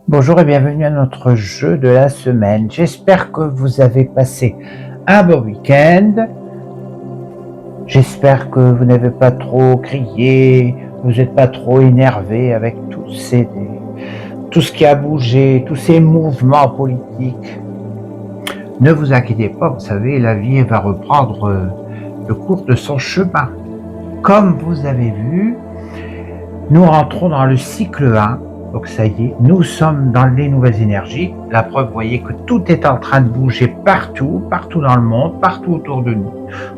Bonjour et bienvenue à notre jeu de la semaine. J'espère que vous avez passé un bon week-end. J'espère que vous n'avez pas trop crié, vous n'êtes pas trop énervé avec tout ce qui a bougé, tous ces mouvements politiques. Ne vous inquiétez pas, vous savez, la vie va reprendre le cours de son chemin. Comme vous avez vu, nous rentrons dans le cycle 1. Donc ça y est, nous sommes dans les nouvelles énergies. La preuve, vous voyez que tout est en train de bouger partout dans le monde, partout autour de nous.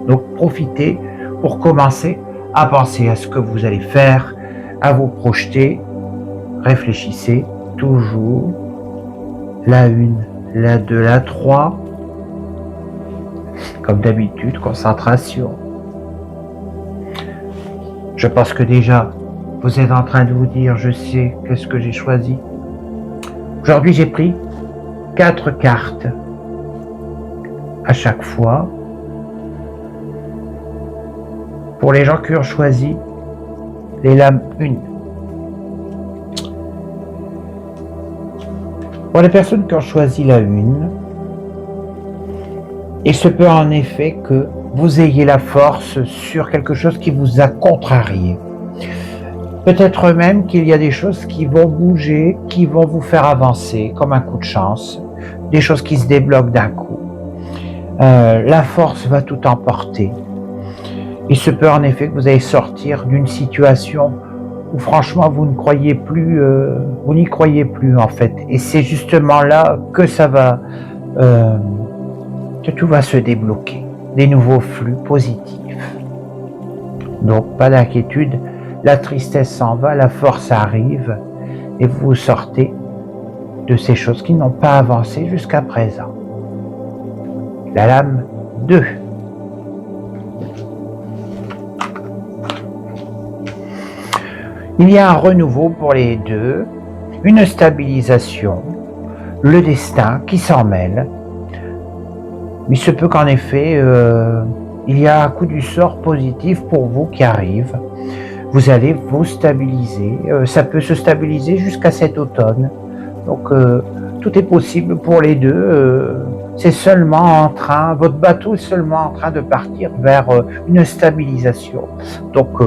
Donc profitez pour commencer à penser à ce que vous allez faire, à vous projeter. Réfléchissez toujours. La 1, la 2, la 3. Comme d'habitude, concentration. Je pense que déjà, vous êtes en train de vous dire, je sais qu'est-ce que j'ai choisi. Aujourd'hui, j'ai pris 4 cartes. À chaque fois. Pour les gens qui ont choisi les lames 1. Pour les personnes qui ont choisi la 1, il se peut en effet que vous ayez la force sur quelque chose qui vous a contrarié. Peut-être même qu'il y a des choses qui vont bouger, qui vont vous faire avancer, comme un coup de chance, des choses qui se débloquent d'un coup. La force va tout emporter. Il se peut en effet que vous allez sortir d'une situation où franchement vous n'y croyez plus en fait. Et c'est justement là que que tout va se débloquer, des nouveaux flux positifs. Donc pas d'inquiétude. La tristesse s'en va, la force arrive et vous sortez de ces choses qui n'ont pas avancé jusqu'à présent. La lame 2. Il y a un renouveau pour les deux, une stabilisation, le destin qui s'en mêle. Il se peut qu'en effet, il y a un coup du sort positif pour vous qui arrive. Vous allez vous stabiliser. Ça peut se stabiliser jusqu'à cet automne. Donc, tout est possible pour les deux. C'est seulement votre bateau est seulement en train de partir vers une stabilisation. Donc,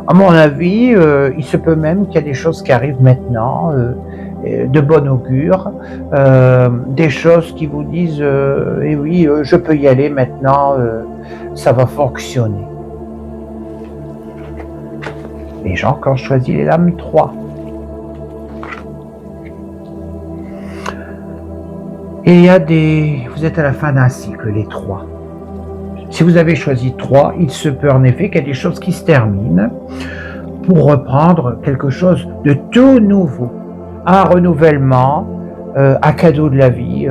à mon avis, il se peut même qu'il y a des choses qui arrivent maintenant, de bon augure, des choses qui vous disent, eh oui, je peux y aller maintenant, ça va fonctionner. Les gens qui ont choisi les lames 3. Vous êtes à la fin d'un cycle, les 3. Si vous avez choisi 3, il se peut en effet qu'il y ait des choses qui se terminent pour reprendre quelque chose de tout nouveau. Un renouvellement, un cadeau de la vie.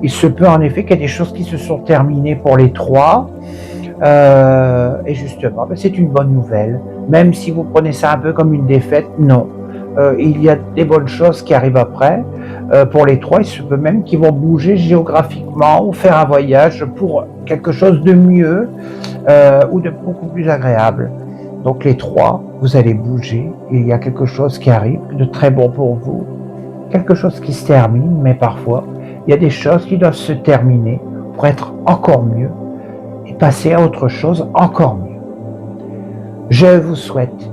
Il se peut en effet qu'il y ait des choses qui se sont terminées pour les 3. Et justement, c'est une bonne nouvelle. Même si vous prenez ça un peu comme une défaite, non. Il y a des bonnes choses qui arrivent après. Pour les 3, il se peut même qu'ils vont bouger géographiquement ou faire un voyage pour quelque chose de mieux ou de beaucoup plus agréable. Donc les 3, vous allez bouger. Il y a quelque chose qui arrive de très bon pour vous. Quelque chose qui se termine, mais parfois, il y a des choses qui doivent se terminer pour être encore mieux et passer à autre chose encore mieux. Je vous souhaite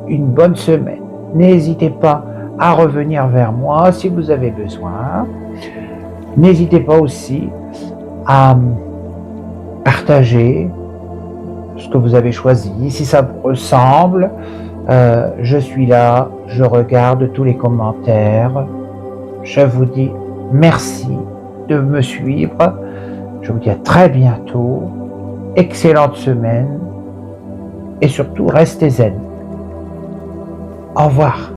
une bonne semaine. N'hésitez pas à revenir vers moi si vous avez besoin. N'hésitez pas aussi à partager ce que vous avez choisi. Si ça vous ressemble, je suis là, je regarde tous les commentaires. Je vous dis merci de me suivre. Je vous dis à très bientôt. Excellente semaine. Et surtout, restez zen. Au revoir.